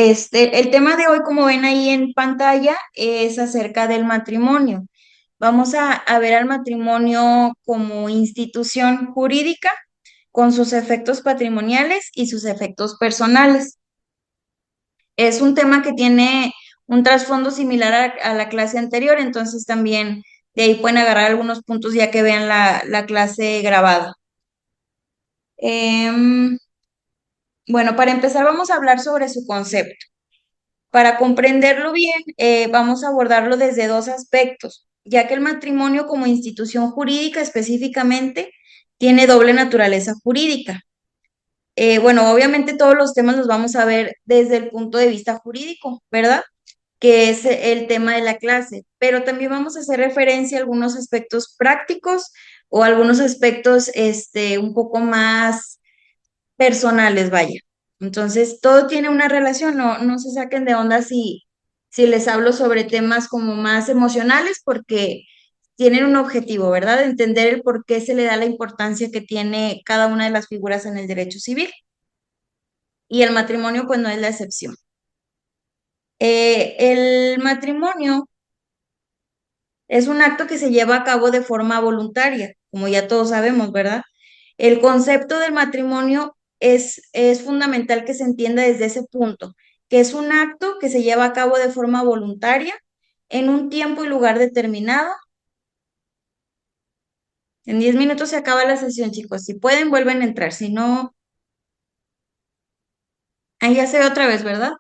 El tema de hoy, como ven ahí en pantalla, es acerca del matrimonio. Vamos a ver al matrimonio como institución jurídica con sus efectos patrimoniales y sus efectos personales. Es un tema que tiene un trasfondo similar a la clase anterior, entonces también de ahí pueden agarrar algunos puntos ya que vean la clase grabada. Em, bueno, para empezar vamos a hablar sobre su concepto. Para comprenderlo bien, vamos a abordarlo desde dos aspectos, ya que el matrimonio como institución jurídica específicamente tiene doble naturaleza jurídica. Bueno, obviamente todos los temas los vamos a ver desde el punto de vista jurídico, ¿verdad? Que es el tema de la clase, pero también vamos a hacer referencia a algunos aspectos prácticos o algunos aspectos un poco más personales, vaya. Entonces, todo tiene una relación, no se saquen de onda si les hablo sobre temas como más emocionales, porque tienen un objetivo, ¿verdad? Entender el por qué se le da la importancia que tiene cada una de las figuras en el derecho civil. Y el matrimonio, pues, no es la excepción. El matrimonio es un acto que se lleva a cabo de forma voluntaria, como ya todos sabemos, ¿verdad? El concepto del matrimonio es fundamental que se entienda desde ese punto, que es un acto que se lleva a cabo de forma voluntaria en un tiempo y lugar determinado. En 10 minutos se acaba la sesión, chicos. Si pueden, vuelven a entrar. Si no, ahí ya se ve otra vez, ¿verdad?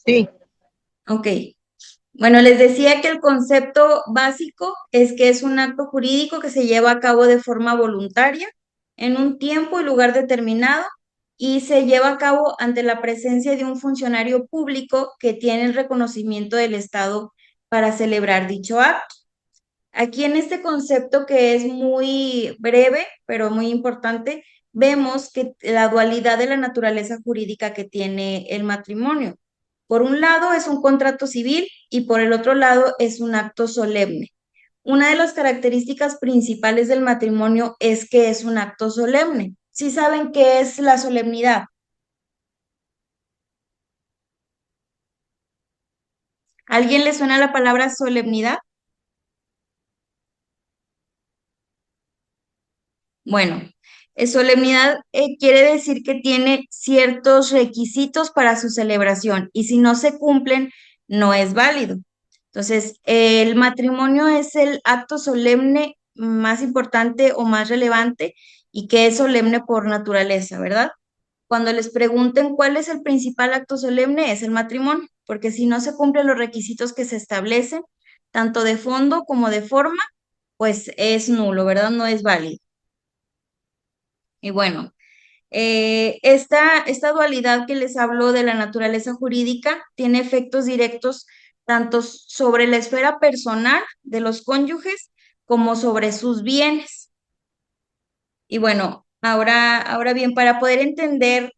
Sí, Ok. Bueno, les decía que el concepto básico es que es un acto jurídico que se lleva a cabo de forma voluntaria en un tiempo y lugar determinado y se lleva a cabo ante la presencia de un funcionario público que tiene el reconocimiento del Estado para celebrar dicho acto. Aquí en este concepto que es muy breve, pero muy importante, vemos que la dualidad de la naturaleza jurídica que tiene el matrimonio. Por un lado es un contrato civil y por el otro lado es un acto solemne. Una de las características principales del matrimonio es que es un acto solemne. ¿Sí saben qué es la solemnidad? ¿A alguien le suena la palabra solemnidad? Bueno, solemnidad quiere decir que tiene ciertos requisitos para su celebración y si no se cumplen, no es válido. Entonces, el matrimonio es el acto solemne más importante o más relevante y que es solemne por naturaleza, ¿verdad? Cuando les pregunten cuál es el principal acto solemne, es el matrimonio, porque si no se cumplen los requisitos que se establecen, tanto de fondo como de forma, pues es nulo, ¿verdad? No es válido. Y bueno. Esta dualidad que les hablo de la naturaleza jurídica tiene efectos directos tanto sobre la esfera personal de los cónyuges como sobre sus bienes. Y bueno, ahora bien, para poder entender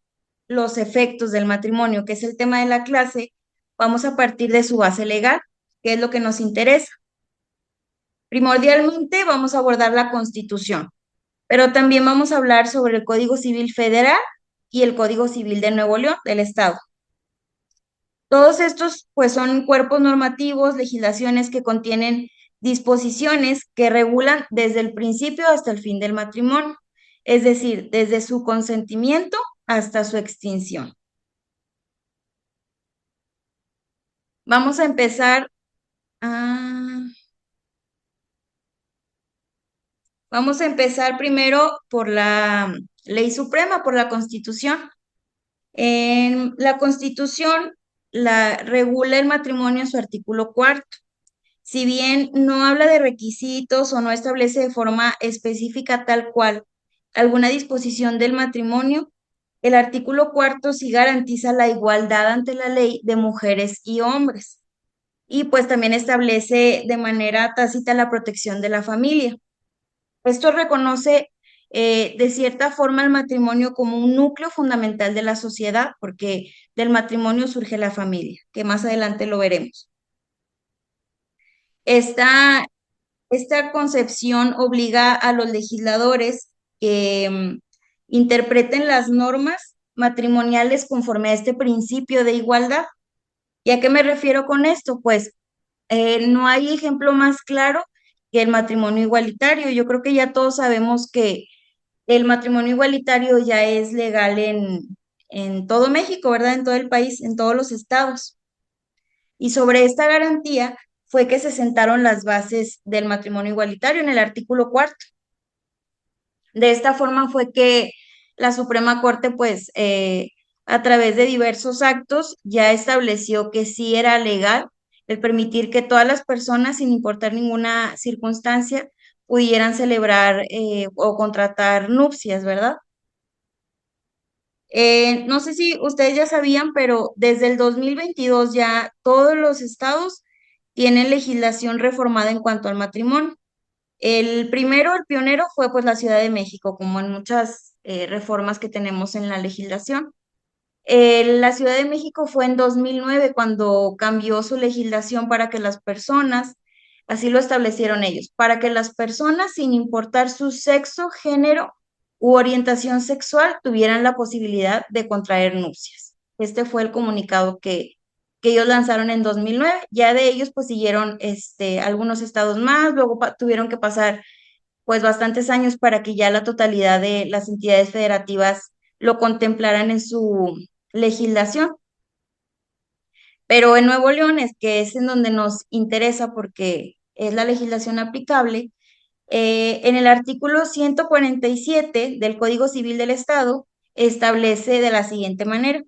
los efectos del matrimonio, que es el tema de la clase, vamos a partir de su base legal, que es lo que nos interesa. Primordialmente vamos a abordar la Constitución, pero también vamos a hablar sobre el Código Civil Federal y el Código Civil de Nuevo León, del Estado. Todos estos, pues, son cuerpos normativos, legislaciones que contienen disposiciones que regulan desde el principio hasta el fin del matrimonio, es decir, desde su consentimiento hasta su extinción. Vamos a empezar, ah, vamos a empezar primero por la Ley Suprema, por la Constitución. En la Constitución la regula el matrimonio en su artículo cuarto. Si bien no habla de requisitos o no establece de forma específica tal cual alguna disposición del matrimonio, el artículo cuarto sí garantiza la igualdad ante la ley de mujeres y hombres. Y pues también establece de manera tácita la protección de la familia. Esto reconoce de cierta forma el matrimonio como un núcleo fundamental de la sociedad, porque del matrimonio surge la familia, que más adelante lo veremos. Esta, esta concepción obliga a los legisladores que interpreten las normas matrimoniales conforme a este principio de igualdad. ¿Y a qué me refiero con esto? Pues no hay ejemplo más claro que el matrimonio igualitario. Yo creo que ya todos sabemos que el matrimonio igualitario ya es legal en todo México, ¿verdad? En todo el país, en todos los estados. Y sobre esta garantía fue que se sentaron las bases del matrimonio igualitario en el artículo cuarto. De esta forma fue que la Suprema Corte, pues, a través de diversos actos, ya estableció que sí era legal el permitir que todas las personas, sin importar ninguna circunstancia, pudieran celebrar o contratar nupcias, ¿verdad? No sé si ustedes ya sabían, pero desde el 2022 ya todos los estados tienen legislación reformada en cuanto al matrimonio. El primero, el pionero, fue pues la Ciudad de México, como en muchas reformas que tenemos en la legislación. La Ciudad de México fue en 2009 cuando cambió su legislación para que las personas, así lo establecieron ellos, para que las personas, sin importar su sexo, género u orientación sexual, tuvieran la posibilidad de contraer nupcias. Este fue el comunicado que ellos lanzaron en 2009. Ya de ellos pues siguieron algunos estados más, luego tuvieron que pasar pues bastantes años para que ya la totalidad de las entidades federativas lo contemplaran en su legislación. Pero en Nuevo León es que es en donde nos interesa porque es la legislación aplicable. En el artículo 147 del Código Civil del Estado establece de la siguiente manera.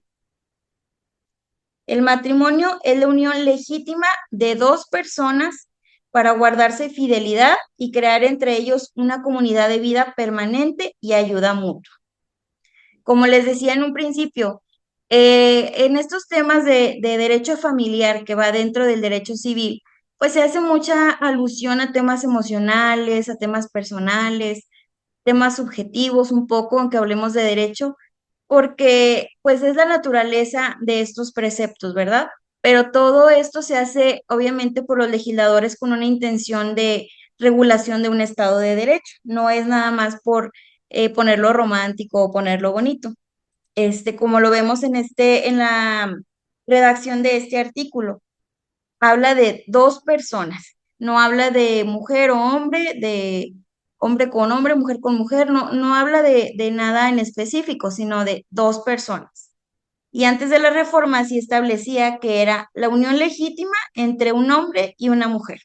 El matrimonio es la unión legítima de dos personas para guardarse fidelidad y crear entre ellos una comunidad de vida permanente y ayuda mutua. Como les decía en un principio, en estos temas de derecho familiar que va dentro del derecho civil, pues se hace mucha alusión a temas emocionales, a temas personales, temas subjetivos un poco, aunque hablemos de derecho, porque pues es la naturaleza de estos preceptos, ¿verdad? Pero todo esto se hace obviamente por los legisladores con una intención de regulación de un estado de derecho, no es nada más por ponerlo romántico o ponerlo bonito. Como lo vemos en la redacción de este artículo, habla de dos personas, no habla de mujer o hombre, de hombre con hombre, mujer con mujer, no habla de nada en específico, sino de dos personas. Y antes de la reforma sí establecía que era la unión legítima entre un hombre y una mujer.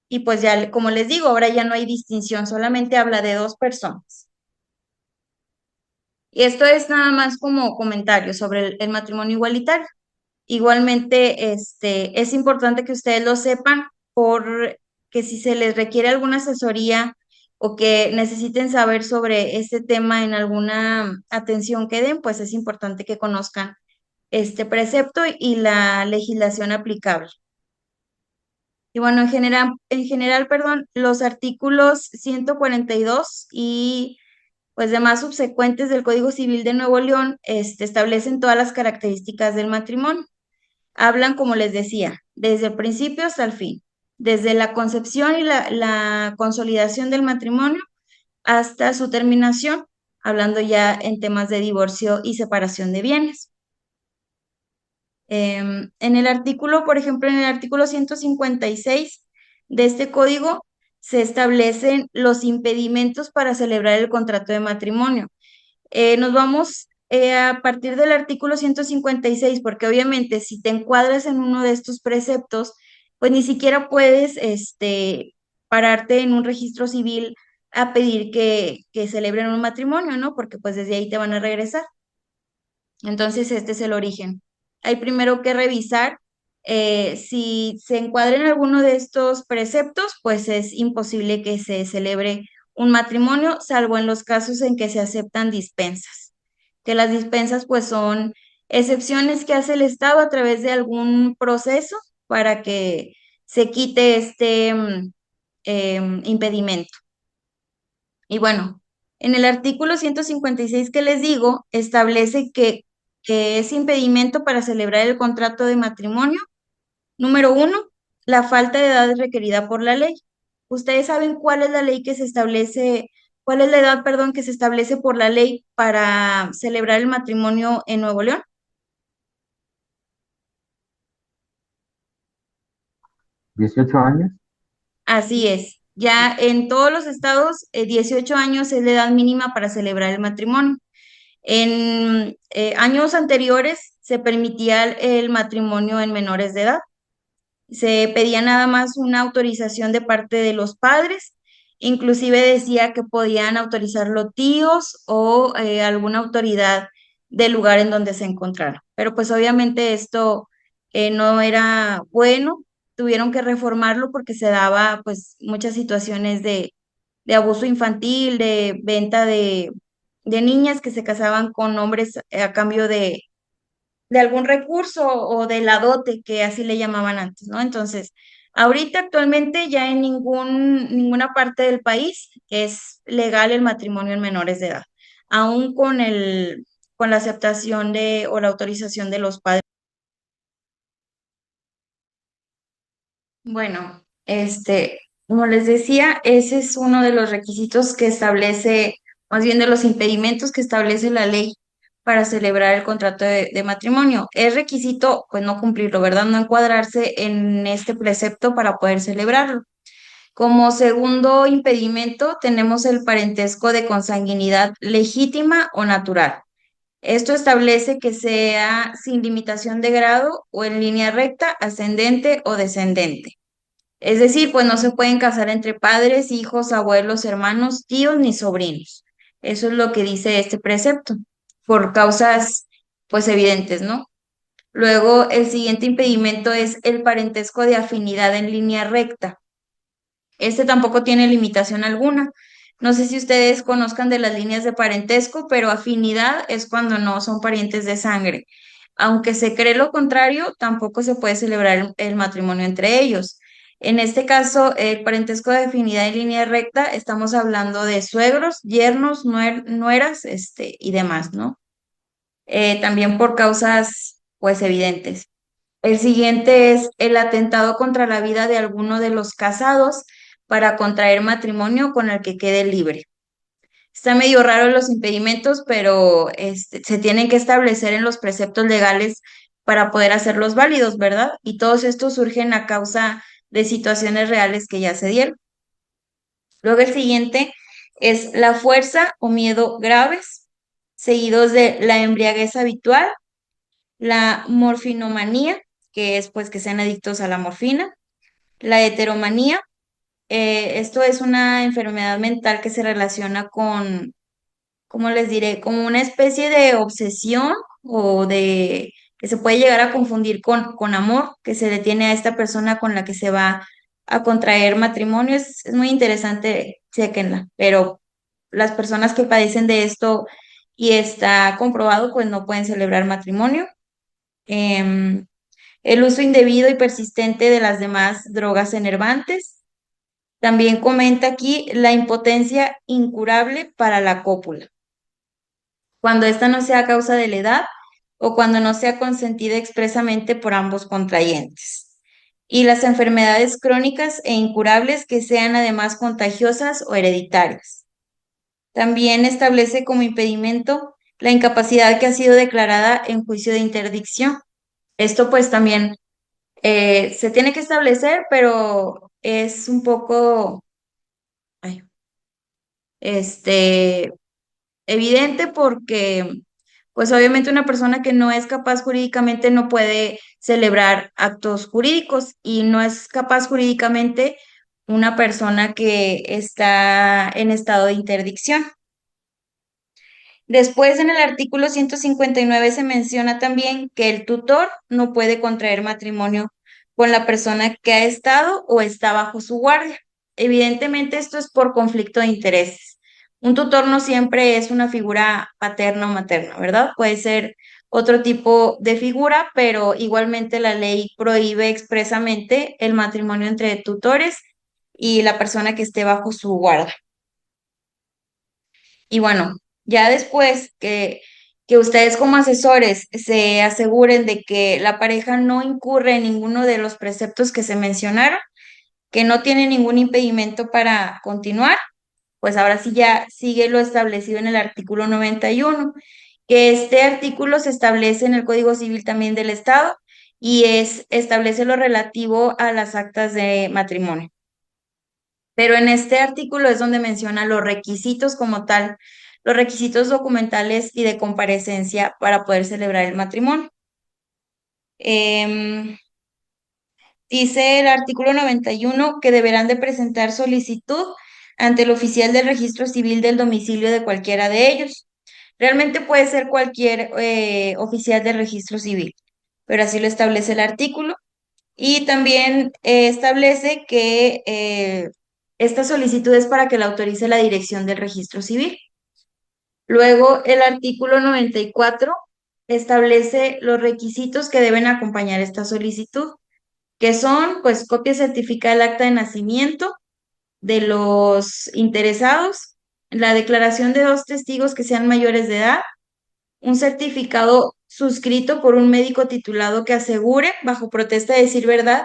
Y pues ya, como les digo, ahora ya no hay distinción, solamente habla de dos personas. Y esto es nada más como comentario sobre el matrimonio igualitario. Igualmente, es importante que ustedes lo sepan por que si se les requiere alguna asesoría o que necesiten saber sobre este tema en alguna atención que den, pues es importante que conozcan este precepto y la legislación aplicable. Y bueno, perdón, los artículos 142 y pues demás subsecuentes del Código Civil de Nuevo León, establecen todas las características del matrimonio. Hablan, como les decía, desde el principio hasta el fin, desde la concepción y la consolidación del matrimonio hasta su terminación, hablando ya en temas de divorcio y separación de bienes. En el artículo, por ejemplo, en el artículo 156 de este código, se establecen los impedimentos para celebrar el contrato de matrimonio. Nos vamos a partir del artículo 156, porque obviamente si te encuadras en uno de estos preceptos, pues ni siquiera puedes pararte en un registro civil a pedir que celebren un matrimonio, ¿no? Porque pues desde ahí te van a regresar. Entonces, este es el origen. Hay primero que revisar si se encuadra en alguno de estos preceptos, pues es imposible que se celebre un matrimonio, salvo en los casos en que se aceptan dispensas, que las dispensas pues son excepciones que hace el Estado a través de algún proceso para que se quite este impedimento. Y bueno, en el artículo 156 que les digo, establece que es impedimento para celebrar el contrato de matrimonio. Número uno, la falta de edad requerida por la ley. ¿Ustedes saben cuál es la ley que se establece ¿Cuál es la edad, perdón, que se establece por la ley para celebrar el matrimonio en Nuevo León? 18 años. Así es. Ya en todos los estados, 18 años es la edad mínima para celebrar el matrimonio. En años anteriores se permitía el matrimonio en menores de edad. Se pedía nada más una autorización de parte de los padres, inclusive decía que podían autorizarlo tíos o alguna autoridad del lugar en donde se encontrara. Pero pues obviamente esto no era bueno, tuvieron que reformarlo porque se daba pues muchas situaciones de abuso infantil, de venta de niñas que se casaban con hombres a cambio de algún recurso o de la dote, que así le llamaban antes, ¿no? Entonces, ahorita actualmente ya en ninguna parte del país es legal el matrimonio en menores de edad, aún con la aceptación o la autorización de los padres. Bueno, como les decía, ese es uno de los requisitos que establece, más bien de los impedimentos que establece la ley para celebrar el contrato de matrimonio. Es requisito, pues no cumplirlo, ¿verdad? No encuadrarse en este precepto para poder celebrarlo. Como segundo impedimento, tenemos el parentesco de consanguinidad legítima o natural. Esto establece que sea sin limitación de grado o en línea recta, ascendente o descendente. Es decir, pues no se pueden casar entre padres, hijos, abuelos, hermanos, tíos ni sobrinos. Eso es lo que dice este precepto, por causas pues evidentes, ¿no? Luego, el siguiente impedimento es el parentesco de afinidad en línea recta. Este tampoco tiene limitación alguna. No sé si ustedes conozcan de las líneas de parentesco, pero afinidad es cuando no son parientes de sangre. Aunque se cree lo contrario, tampoco se puede celebrar el matrimonio entre ellos. En este caso, el parentesco de afinidad en línea recta, estamos hablando de suegros, yernos, nueras, y demás, ¿no? También por causas, pues, evidentes. El siguiente es el atentado contra la vida de alguno de los casados para contraer matrimonio con el que quede libre. Está medio raro los impedimentos, pero se tienen que establecer en los preceptos legales para poder hacerlos válidos, ¿verdad? Y todos estos surgen a causa de situaciones reales que ya se dieron. Luego el siguiente es la fuerza o miedo graves, seguidos de la embriaguez habitual, la morfinomanía, que es pues que sean adictos a la morfina, la heteromanía. Esto es una enfermedad mental que se relaciona con, ¿cómo les diré? Como una especie de obsesión o de que se puede llegar a confundir con amor que se le tiene a esta persona con la que se va a contraer matrimonio. Es muy interesante, chéquenla, pero las personas que padecen de esto y está comprobado, pues no pueden celebrar matrimonio. Em, el uso indebido y persistente de las demás drogas enervantes. También comenta aquí la impotencia incurable para la cópula, cuando esta no sea a causa de la edad o cuando no sea consentida expresamente por ambos contrayentes. Y las enfermedades crónicas e incurables que sean además contagiosas o hereditarias. También establece como impedimento la incapacidad que ha sido declarada en juicio de interdicción. Esto pues también se tiene que establecer, pero es un poco, ay, este, evidente porque, pues obviamente una persona que no es capaz jurídicamente no puede celebrar actos jurídicos y no es capaz jurídicamente una persona que está en estado de interdicción. Después, en el artículo 159 se menciona también que el tutor no puede contraer matrimonio con la persona que ha estado o está bajo su guardia. Evidentemente, esto es por conflicto de intereses. Un tutor no siempre es una figura paterna o materna, ¿verdad? Puede ser otro tipo de figura, pero igualmente la ley prohíbe expresamente el matrimonio entre tutores y la persona que esté bajo su guardia. Y bueno, ya después que ustedes como asesores se aseguren de que la pareja no incurre en ninguno de los preceptos que se mencionaron, que no tiene ningún impedimento para continuar, pues ahora sí ya sigue lo establecido en el artículo 91, que este artículo se establece en el Código Civil también del Estado y establece lo relativo a las actas de matrimonio. Pero en este artículo es donde menciona los requisitos como tal, los requisitos documentales y de comparecencia para poder celebrar el matrimonio. Em, Dice el artículo 91 que deberán de presentar solicitud ante el oficial del registro civil del domicilio de cualquiera de ellos. Realmente puede ser cualquier oficial del registro civil, pero así lo establece el artículo. Y también establece que esta solicitud es para que la autorice la dirección del registro civil. Luego, el artículo 94 establece los requisitos que deben acompañar esta solicitud, que son, pues, copia certificada del acta de nacimiento de los interesados, la declaración de dos testigos que sean mayores de edad, un certificado suscrito por un médico titulado que asegure, bajo protesta de decir verdad,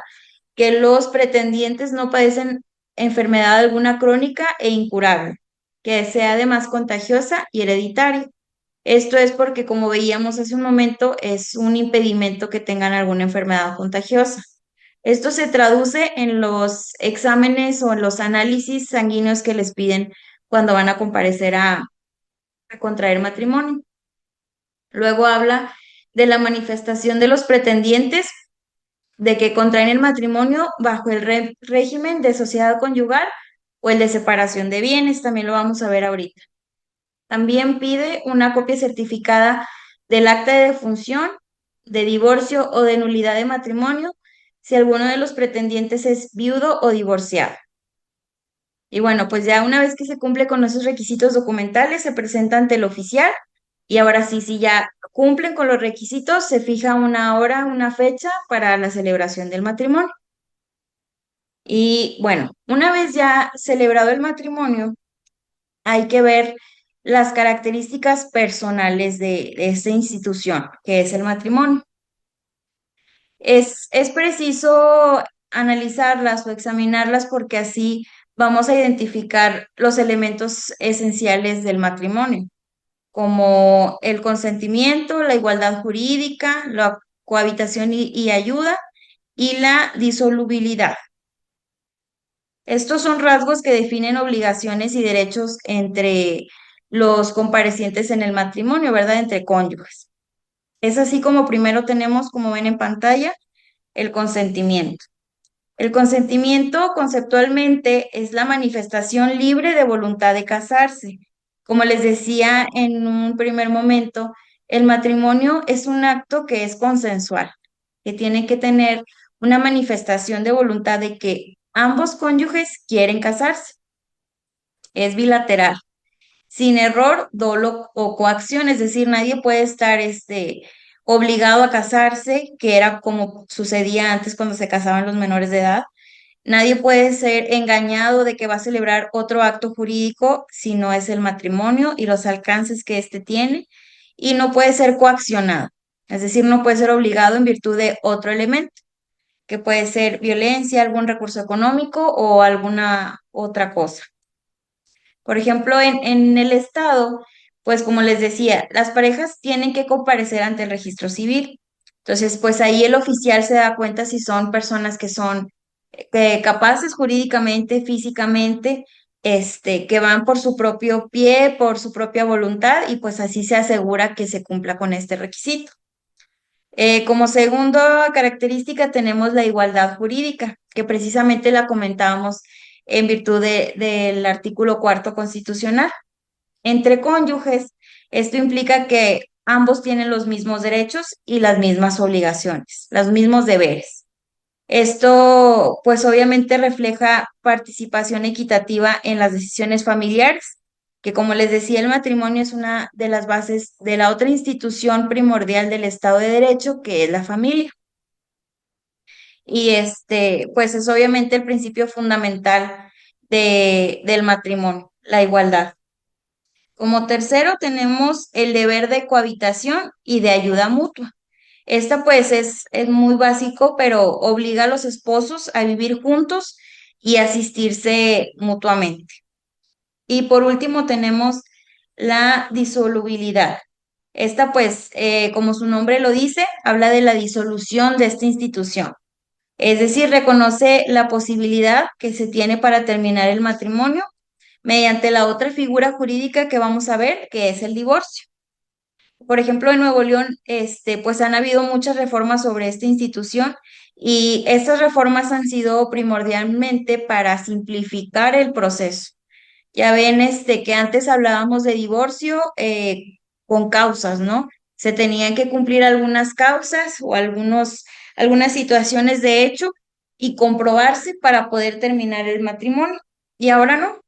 que los pretendientes no padecen enfermedad alguna crónica e incurable, que sea además contagiosa y hereditaria. Esto es porque, como veíamos hace un momento, es un impedimento que tengan alguna enfermedad contagiosa. Esto se traduce en los exámenes o en los análisis sanguíneos que les piden cuando van a comparecer a contraer matrimonio. Luego habla de la manifestación de los pretendientes de que contraen el matrimonio bajo el régimen de sociedad conyugal o el de separación de bienes, también lo vamos a ver ahorita. También pide una copia certificada del acta de defunción, de divorcio o de nulidad de matrimonio si alguno de los pretendientes es viudo o divorciado. Y bueno, pues ya una vez que se cumple con esos requisitos documentales, se presenta ante el oficial y ahora sí, si ya cumplen con los requisitos, se fija una hora, una fecha para la celebración del matrimonio. Y bueno, una vez ya celebrado el matrimonio, hay que ver las características personales de esta institución, que es el matrimonio. Es preciso analizarlas o examinarlas porque así vamos a identificar los elementos esenciales del matrimonio, como el consentimiento, la igualdad jurídica, la cohabitación y ayuda y la disolubilidad. Estos son rasgos que definen obligaciones y derechos entre los comparecientes en el matrimonio, ¿verdad? Entre cónyuges. Es así como primero tenemos, como ven en pantalla, el consentimiento. El consentimiento conceptualmente es la manifestación libre de voluntad de casarse. Como les decía en un primer momento, el matrimonio es un acto que es consensual, que tiene que tener una manifestación de voluntad de que ambos cónyuges quieren casarse. Es bilateral, sin error, dolo o coacción, es decir, nadie puede estar obligado a casarse, que era como sucedía antes cuando se casaban los menores de edad. Nadie puede ser engañado de que va a celebrar otro acto jurídico si no es el matrimonio y los alcances que éste tiene, y no puede ser coaccionado, es decir, no puede ser obligado en virtud de otro elemento, que puede ser violencia, algún recurso económico o alguna otra cosa. Por ejemplo, en el estado, pues como les decía, las parejas tienen que comparecer ante el registro civil. Entonces, pues ahí el oficial se da cuenta si son personas que son capaces jurídicamente, físicamente, que van por su propio pie, por su propia voluntad, y pues así se asegura que se cumpla con este requisito. Como segunda característica tenemos la igualdad jurídica, que precisamente la comentábamos en virtud del artículo cuarto constitucional. Entre cónyuges, esto implica que ambos tienen los mismos derechos y las mismas obligaciones, los mismos deberes. Esto, pues obviamente refleja participación equitativa en las decisiones familiares, que como les decía, el matrimonio es una de las bases de la otra institución primordial del Estado de Derecho, que es la familia. Y pues es obviamente el principio fundamental del matrimonio, la igualdad. Como tercero tenemos el deber de cohabitación y de ayuda mutua. Esta pues es muy básico, pero obliga a los esposos a vivir juntos y asistirse mutuamente. Y por último tenemos la disolubilidad. Esta, pues, como su nombre lo dice, habla de la disolución de esta institución. Es decir, reconoce la posibilidad que se tiene para terminar el matrimonio mediante la otra figura jurídica que vamos a ver, que es el divorcio. Por ejemplo, en Nuevo León, pues han habido muchas reformas sobre esta institución y estas reformas han sido primordialmente para simplificar el proceso. Ya ven, que antes hablábamos de divorcio con causas, ¿no? Se tenían que cumplir algunas causas o algunas situaciones de hecho y comprobarse para poder terminar el matrimonio. Y ahora no,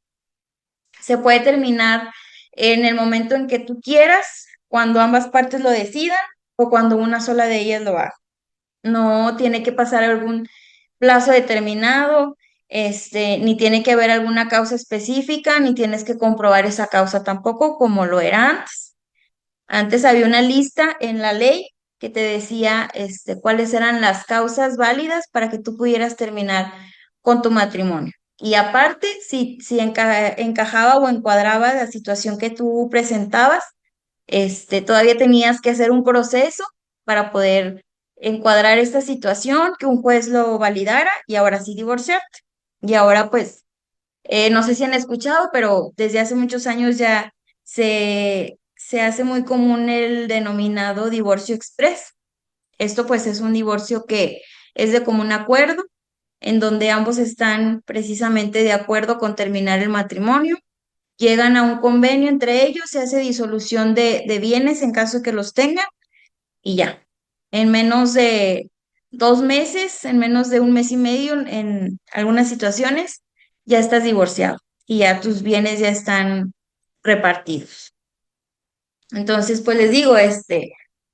se puede terminar en el momento en que tú quieras, cuando ambas partes lo decidan o cuando una sola de ellas lo haga. No tiene que pasar algún plazo determinado, ni tiene que haber alguna causa específica, ni tienes que comprobar esa causa tampoco como lo era antes. Antes había una lista en la ley que te decía, cuáles eran las causas válidas para que tú pudieras terminar con tu matrimonio. Y aparte, si encajaba o encuadraba la situación que tú presentabas, todavía tenías que hacer un proceso para poder encuadrar esta situación, que un juez lo validara y ahora sí divorciarte. Y ahora pues, no sé si han escuchado, pero desde hace muchos años ya se hace muy común el denominado divorcio express. Esto pues es un divorcio que es de común acuerdo, en donde ambos están precisamente de acuerdo con terminar el matrimonio, llegan a un convenio entre ellos, se hace disolución de bienes en caso de que los tengan y ya. En menos de 2 meses, en menos de un mes y medio, en algunas situaciones, ya estás divorciado y ya tus bienes ya están repartidos. Entonces, pues les digo, eso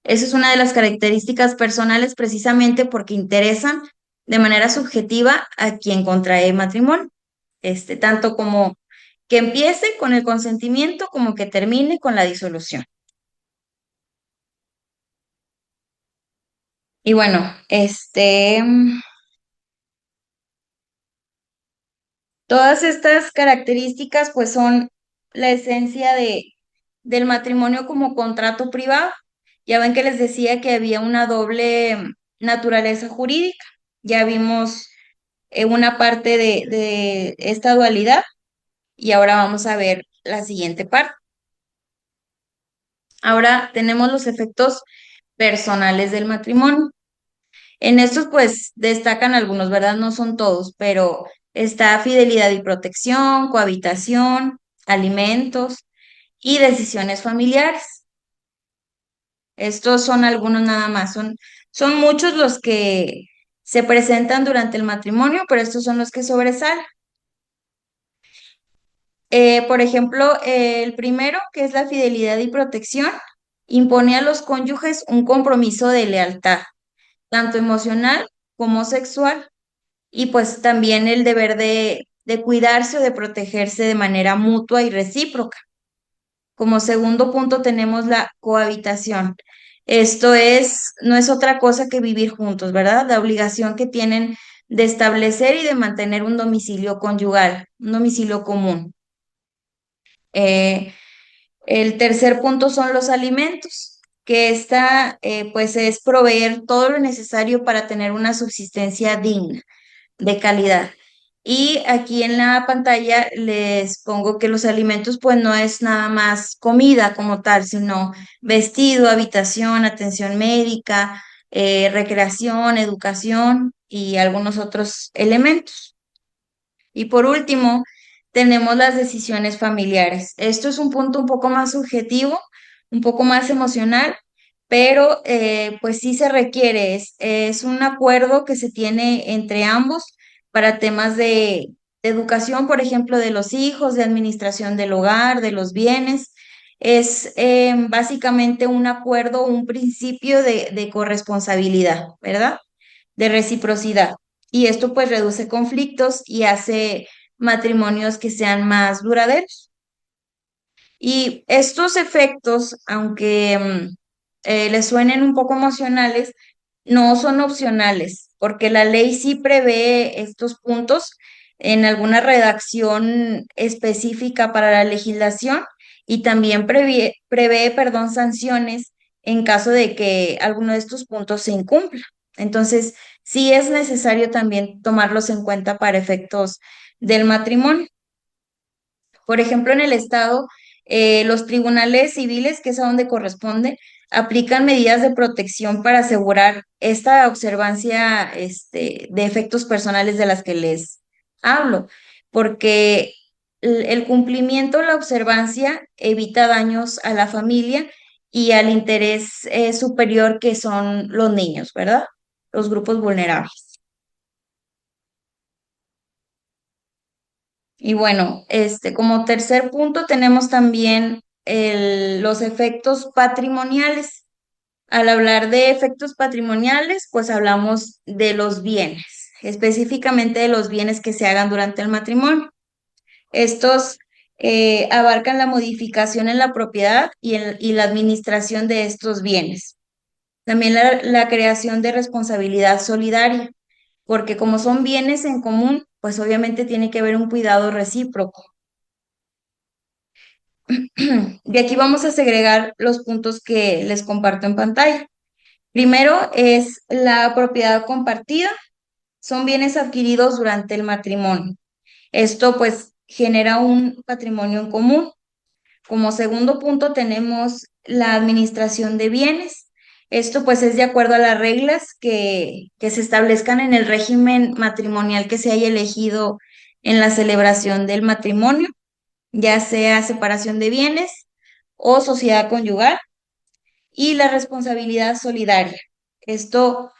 es una de las características personales precisamente porque interesan de manera subjetiva a quien contrae matrimonio, tanto como que empiece con el consentimiento como que termine con la disolución. Y bueno, todas estas características pues son la esencia del matrimonio como contrato privado. Ya ven que les decía que había una doble naturaleza jurídica. Ya vimos una parte de esta dualidad y ahora vamos a ver la siguiente parte. Ahora tenemos los efectos personales del matrimonio. En estos pues destacan algunos, ¿verdad? No son todos, pero está fidelidad y protección, cohabitación, alimentos y decisiones familiares. Estos son algunos nada más, son muchos los que se presentan durante el matrimonio, pero estos son los que sobresalen. Por ejemplo, el primero, que es la fidelidad y protección, impone a los cónyuges un compromiso de lealtad, tanto emocional como sexual, y pues también el deber de cuidarse o de protegerse de manera mutua y recíproca. Como segundo punto tenemos la cohabitación. Esto no es otra cosa que vivir juntos, ¿verdad? La obligación que tienen de establecer y de mantener un domicilio conyugal, un domicilio común. Eh, el tercer punto son los alimentos, que esta pues es proveer todo lo necesario para tener una subsistencia digna, de calidad. Y aquí en la pantalla les pongo que los alimentos pues no es nada más comida como tal, sino vestido, habitación, atención médica, recreación, educación y algunos otros elementos. Y por último, tenemos las decisiones familiares. Esto es un punto un poco más subjetivo, un poco más emocional, pero pues sí se requiere, es un acuerdo que se tiene entre ambos para temas de educación, por ejemplo, de los hijos, de administración del hogar, de los bienes. Es básicamente un acuerdo, un principio de corresponsabilidad, ¿verdad? De reciprocidad. Y esto pues reduce conflictos y hace matrimonios que sean más duraderos. Y estos efectos, aunque les suenen un poco emocionales, no son opcionales, porque la ley sí prevé estos puntos en alguna redacción específica para la legislación y también prevé, perdón, sanciones en caso de que alguno de estos puntos se incumpla. Entonces, sí es necesario también tomarlos en cuenta para efectos del matrimonio. Por ejemplo, en el estado, los tribunales civiles, que es a donde corresponde, aplican medidas de protección para asegurar esta observancia, de efectos personales de las que les hablo, porque el cumplimiento, la observancia evita daños a la familia y al interés, superior que son los niños, ¿verdad? Los grupos vulnerables. Y bueno, como tercer punto tenemos también los efectos patrimoniales. Al hablar de efectos patrimoniales, pues hablamos de los bienes, específicamente de los bienes que se hagan durante el matrimonio. Estos abarcan la modificación en la propiedad y la administración de estos bienes. También la creación de responsabilidad solidaria, porque como son bienes en común, pues obviamente tiene que haber un cuidado recíproco. De aquí vamos a segregar los puntos que les comparto en pantalla. Primero es la propiedad compartida, son bienes adquiridos durante el matrimonio. Esto pues genera un patrimonio en común. Como segundo punto tenemos la administración de bienes. Esto pues es de acuerdo a las reglas que se establezcan en el régimen matrimonial que se haya elegido en la celebración del matrimonio, ya sea separación de bienes o sociedad conyugal, y la responsabilidad solidaria. Esto,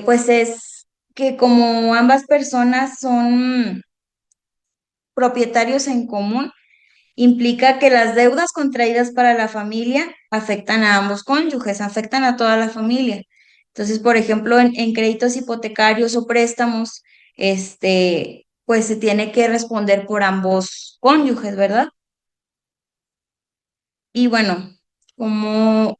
pues es que como ambas personas son propietarios en común, implica que las deudas contraídas para la familia afectan a ambos cónyuges, afectan a toda la familia. Entonces, por ejemplo, en créditos hipotecarios o préstamos, pues se tiene que responder por ambos cónyuges, ¿verdad? Y bueno, como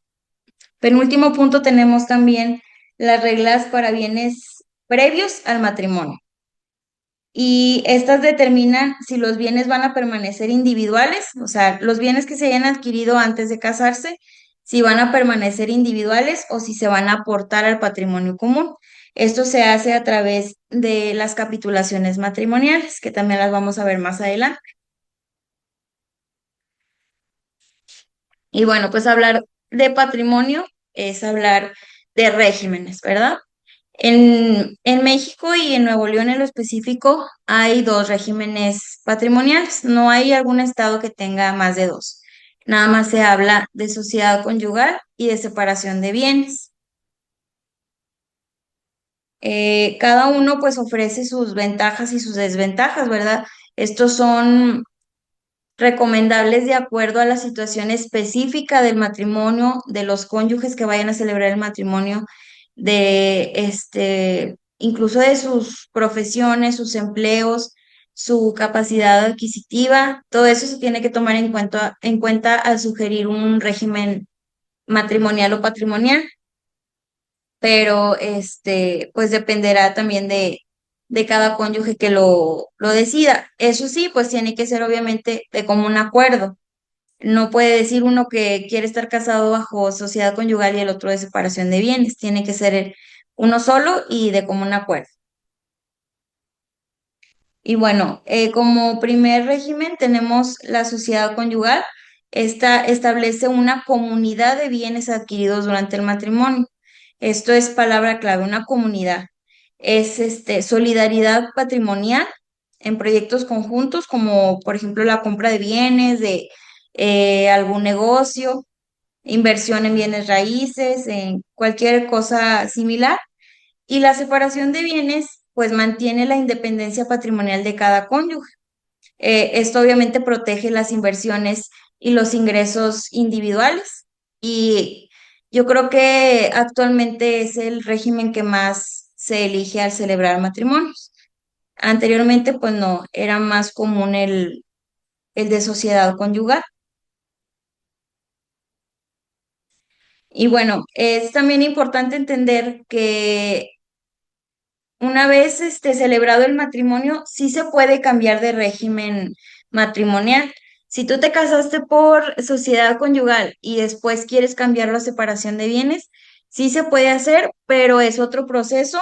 penúltimo punto tenemos también las reglas para bienes previos al matrimonio. Y estas determinan si los bienes van a permanecer individuales, o sea, los bienes que se hayan adquirido antes de casarse, si van a permanecer individuales o si se van a aportar al patrimonio común. Esto se hace a través de las capitulaciones matrimoniales, que también las vamos a ver más adelante. Y bueno, pues hablar de patrimonio es hablar de regímenes, ¿verdad? En México y en Nuevo León en lo específico hay dos regímenes patrimoniales. No hay algún estado que tenga más de dos. Nada más se habla de sociedad conyugal y de separación de bienes. Cada uno pues ofrece sus ventajas y sus desventajas, ¿verdad? Estos son recomendables de acuerdo a la situación específica del matrimonio, de los cónyuges que vayan a celebrar el matrimonio, de incluso de sus profesiones, sus empleos, su capacidad adquisitiva. Todo eso se tiene que tomar en cuenta al sugerir un régimen matrimonial o patrimonial, pero pues dependerá también de cada cónyuge que lo decida. Eso sí, pues tiene que ser obviamente de común acuerdo. No puede decir uno que quiere estar casado bajo sociedad conyugal y el otro de separación de bienes. Tiene que ser uno solo y de común acuerdo. Y bueno, como primer régimen tenemos la sociedad conyugal. Esta establece una comunidad de bienes adquiridos durante el matrimonio. Esto es palabra clave, una comunidad. Es solidaridad patrimonial en proyectos conjuntos, como por ejemplo la compra de bienes, de algún negocio, inversión en bienes raíces, en cualquier cosa similar. Y la separación de bienes, pues mantiene la independencia patrimonial de cada cónyuge. Esto obviamente protege las inversiones y los ingresos individuales. Y yo creo que actualmente es el régimen que más se elige al celebrar matrimonios. Anteriormente, pues no, era más común el de sociedad conyugal. Y bueno, es también importante entender que una vez celebrado el matrimonio, sí se puede cambiar de régimen matrimonial. Si tú te casaste por sociedad conyugal y después quieres cambiarlo a separación de bienes, sí se puede hacer, pero es otro proceso,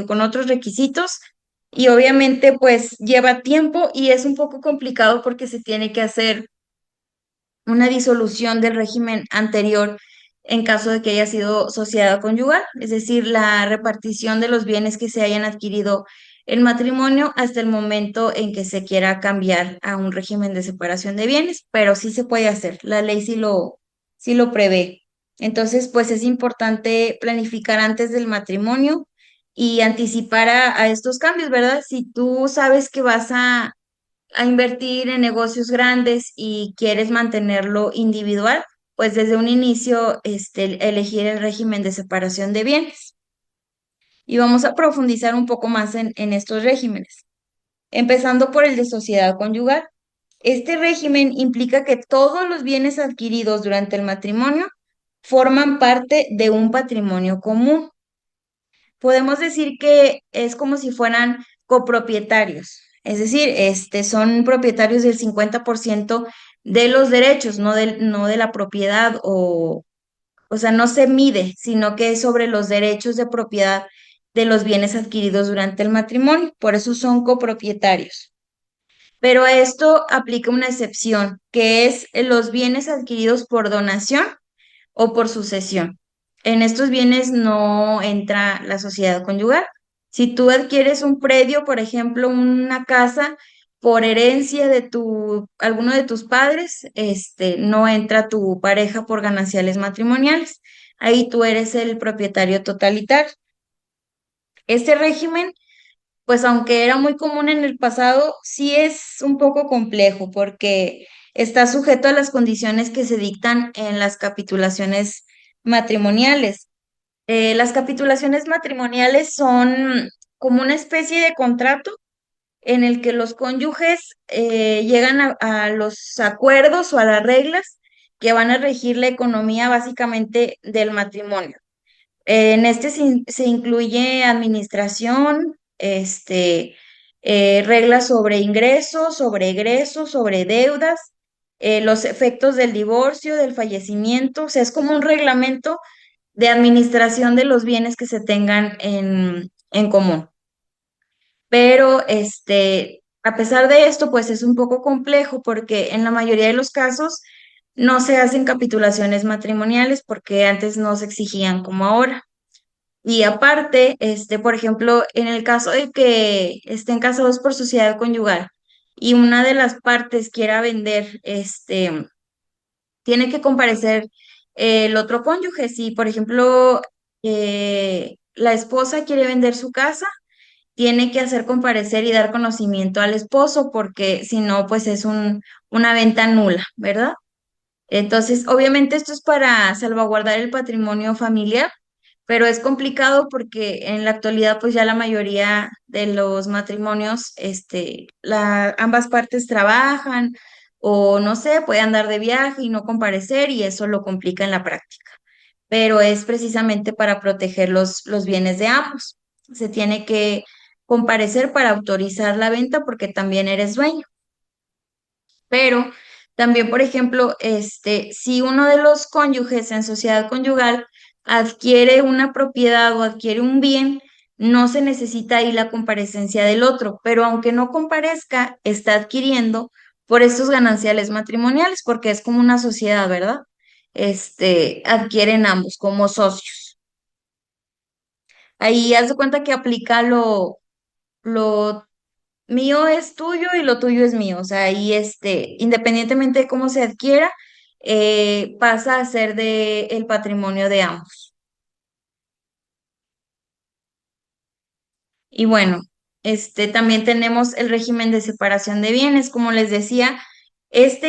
con otros requisitos y obviamente pues lleva tiempo y es un poco complicado porque se tiene que hacer una disolución del régimen anterior en caso de que haya sido sociedad conyugal, es decir, la repartición de los bienes que se hayan adquirido en matrimonio hasta el momento en que se quiera cambiar a un régimen de separación de bienes, pero sí se puede hacer, la ley sí lo prevé. Entonces, pues es importante planificar antes del matrimonio y anticipar a estos cambios, ¿verdad? Si tú sabes que vas a invertir en negocios grandes y quieres mantenerlo individual, pues desde un inicio, elegir el régimen de separación de bienes. Y vamos a profundizar un poco más en estos regímenes, empezando por el de sociedad conyugal. Este régimen implica que todos los bienes adquiridos durante el matrimonio forman parte de un patrimonio común. Podemos decir que es como si fueran copropietarios, es decir, son propietarios del 50% de los derechos, no de la propiedad o sea, no se mide, sino que es sobre los derechos de propiedad de los bienes adquiridos durante el matrimonio, por eso son copropietarios. Pero a esto aplica una excepción, que es los bienes adquiridos por donación o por sucesión. En estos bienes no entra la sociedad conyugal. Si tú adquieres un predio, por ejemplo, una casa por herencia de alguno de tus padres, no entra tu pareja por gananciales matrimoniales. Ahí tú eres el propietario totalitario. Este régimen, pues aunque era muy común en el pasado, sí es un poco complejo porque está sujeto a las condiciones que se dictan en las capitulaciones matrimoniales. Las capitulaciones matrimoniales son como una especie de contrato en el que los cónyuges llegan a los acuerdos o a las reglas que van a regir la economía básicamente del matrimonio. En este se incluye administración, reglas sobre ingresos, sobre egresos, sobre deudas, los efectos del divorcio, del fallecimiento, o sea, es como un reglamento de administración de los bienes que se tengan en común. Pero a pesar de esto, pues es un poco complejo porque en la mayoría de los casos no se hacen capitulaciones matrimoniales porque antes no se exigían como ahora. Y aparte, por ejemplo, en el caso de que estén casados por sociedad conyugal y una de las partes quiera vender, tiene que comparecer el otro cónyuge. Si, por ejemplo, la esposa quiere vender su casa, tiene que hacer comparecer y dar conocimiento al esposo, porque si no, pues es una venta nula, ¿verdad? Entonces, obviamente esto es para salvaguardar el patrimonio familiar, pero es complicado porque en la actualidad, pues ya la mayoría de los matrimonios, ambas partes trabajan o no sé, puede andar de viaje y no comparecer y eso lo complica en la práctica. Pero es precisamente para proteger los bienes de ambos. Se tiene que comparecer para autorizar la venta porque también eres dueño. Pero también, por ejemplo, si uno de los cónyuges en sociedad conyugal adquiere una propiedad o adquiere un bien, no se necesita ahí la comparecencia del otro, pero aunque no comparezca, está adquiriendo por estos gananciales matrimoniales, porque es como una sociedad, ¿verdad? Adquieren ambos como socios. Ahí haz de cuenta que aplica lo mío es tuyo y lo tuyo es mío. O sea, ahí independientemente de cómo se adquiera, pasa a ser de el patrimonio de ambos. Y bueno, también tenemos el régimen de separación de bienes, como les decía,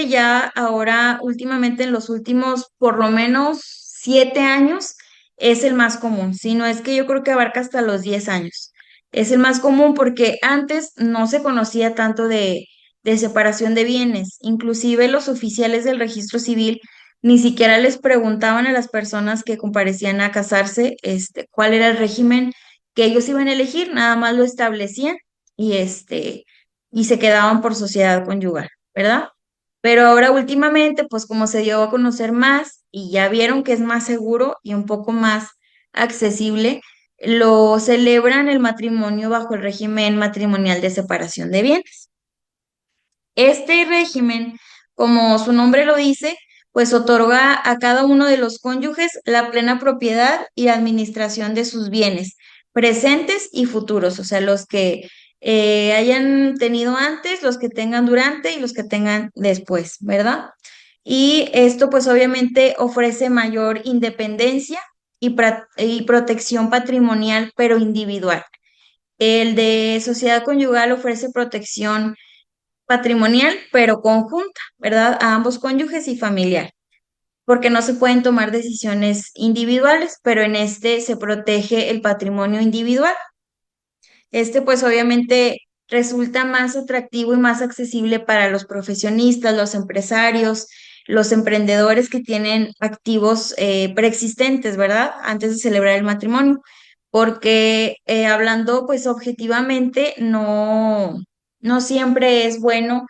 ya ahora últimamente en los últimos por lo menos 7 años es el más común, si no es que yo creo que abarca hasta los 10 años. Es el más común porque antes no se conocía tanto de separación de bienes, inclusive los oficiales del registro civil ni siquiera les preguntaban a las personas que comparecían a casarse, cuál era el régimen que ellos iban a elegir, nada más lo establecían y y se quedaban por sociedad conyugal, ¿verdad? Pero ahora últimamente, pues como se dio a conocer más y ya vieron que es más seguro y un poco más accesible, lo celebran el matrimonio bajo el régimen matrimonial de separación de bienes. Este régimen, como su nombre lo dice, pues otorga a cada uno de los cónyuges la plena propiedad y administración de sus bienes, presentes y futuros, o sea, los que hayan tenido antes, los que tengan durante y los que tengan después, ¿verdad? Y esto pues obviamente ofrece mayor independencia y protección patrimonial, pero individual. El de sociedad conyugal ofrece protección patrimonial, pero conjunta, ¿verdad? A ambos cónyuges y familiar, porque no se pueden tomar decisiones individuales, pero en este se protege el patrimonio individual. Este pues obviamente resulta más atractivo y más accesible para los profesionistas, los empresarios, los emprendedores que tienen activos preexistentes, ¿verdad? Antes de celebrar el matrimonio, porque hablando pues objetivamente, no siempre es bueno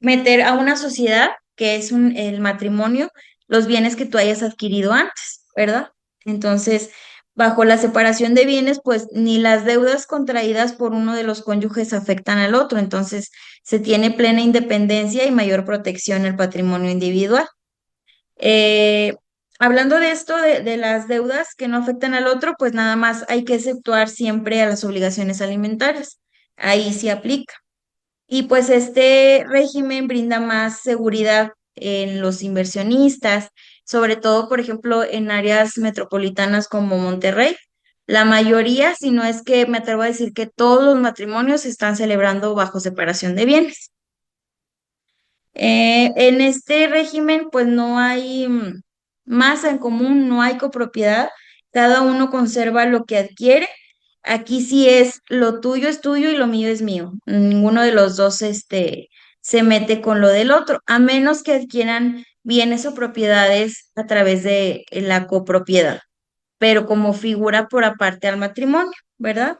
meter a una sociedad, que es el matrimonio, los bienes que tú hayas adquirido antes, ¿verdad? Entonces, bajo la separación de bienes, pues ni las deudas contraídas por uno de los cónyuges afectan al otro, entonces se tiene plena independencia y mayor protección en el patrimonio individual. Eh, Hablando de esto, de las deudas que no afectan al otro, pues nada más hay que exceptuar siempre a las obligaciones alimentarias. Ahí sí aplica. Y pues este régimen brinda más seguridad en los inversionistas, sobre todo, por ejemplo, en áreas metropolitanas como Monterrey. La mayoría, si no es que me atrevo a decir que todos los matrimonios se están celebrando bajo separación de bienes. En este régimen, pues no hay masa en común, no hay copropiedad, cada uno conserva lo que adquiere. Aquí sí es lo tuyo es tuyo y lo mío es mío. Ninguno de los dos se mete con lo del otro, a menos que adquieran bienes o propiedades a través de la copropiedad, pero como figura por aparte al matrimonio, ¿verdad?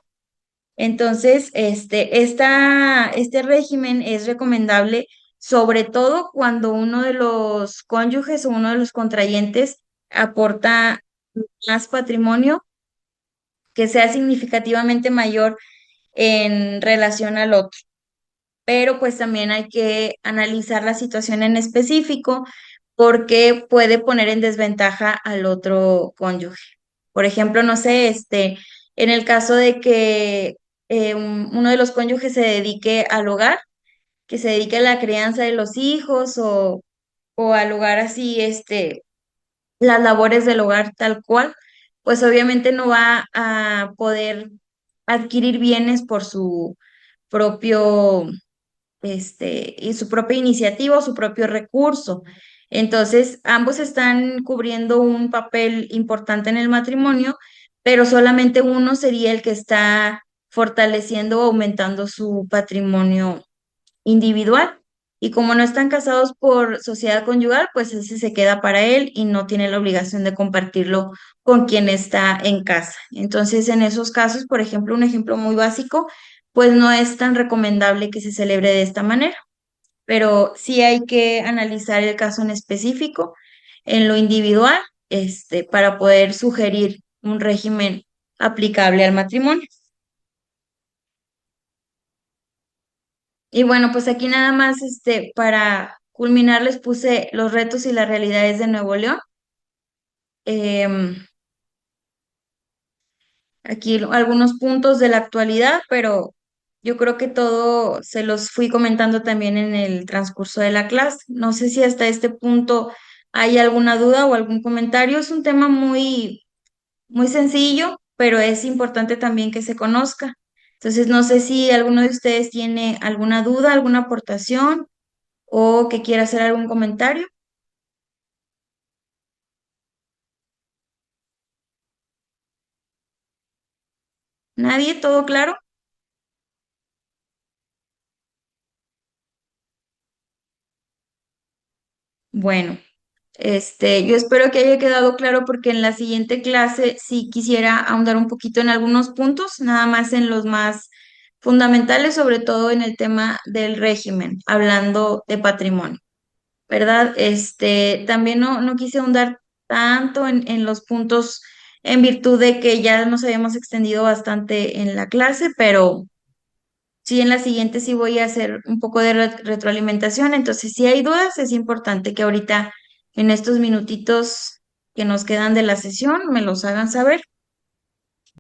Entonces, este régimen es recomendable sobre todo cuando uno de los cónyuges o uno de los contrayentes aporta más patrimonio que sea significativamente mayor en relación al otro. Pero pues también hay que analizar la situación en específico porque puede poner en desventaja al otro cónyuge. Por ejemplo, no sé, en el caso de que uno de los cónyuges se dedique al hogar, que se dedique a la crianza de los hijos o al hogar así, las labores del hogar tal cual, pues obviamente no va a poder adquirir bienes por su propio y su propia iniciativa o su propio recurso. Entonces, ambos están cubriendo un papel importante en el matrimonio, pero solamente uno sería el que está fortaleciendo o aumentando su patrimonio individual. Y como no están casados por sociedad conyugal, pues ese se queda para él y no tiene la obligación de compartirlo con quien está en casa. Entonces, en esos casos, por ejemplo, un ejemplo muy básico, pues no es tan recomendable que se celebre de esta manera, pero sí hay que analizar el caso en específico, en lo individual, para poder sugerir un régimen aplicable al matrimonio. Y bueno, pues aquí nada más, para culminar les puse los retos y las realidades de Nuevo León. Em, Aquí algunos puntos de la actualidad, pero yo creo que todo se los fui comentando también en el transcurso de la clase. No sé si hasta este punto hay alguna duda o algún comentario. Es un tema muy sencillo, pero es importante también que se conozca. Entonces, no sé si alguno de ustedes tiene alguna duda, alguna aportación o que quiera hacer algún comentario. ¿Nadie? ¿Todo claro? Bueno. Yo espero que haya quedado claro porque en la siguiente clase sí quisiera ahondar un poquito en algunos puntos, nada más en los más fundamentales, sobre todo en el tema del régimen, hablando de patrimonio, ¿verdad? También no quise ahondar tanto en los puntos en virtud de que ya nos habíamos extendido bastante en la clase, pero sí, en la siguiente sí voy a hacer un poco de retroalimentación. Entonces, si hay dudas, es importante que ahorita, en estos minutitos que nos quedan de la sesión, me los hagan saber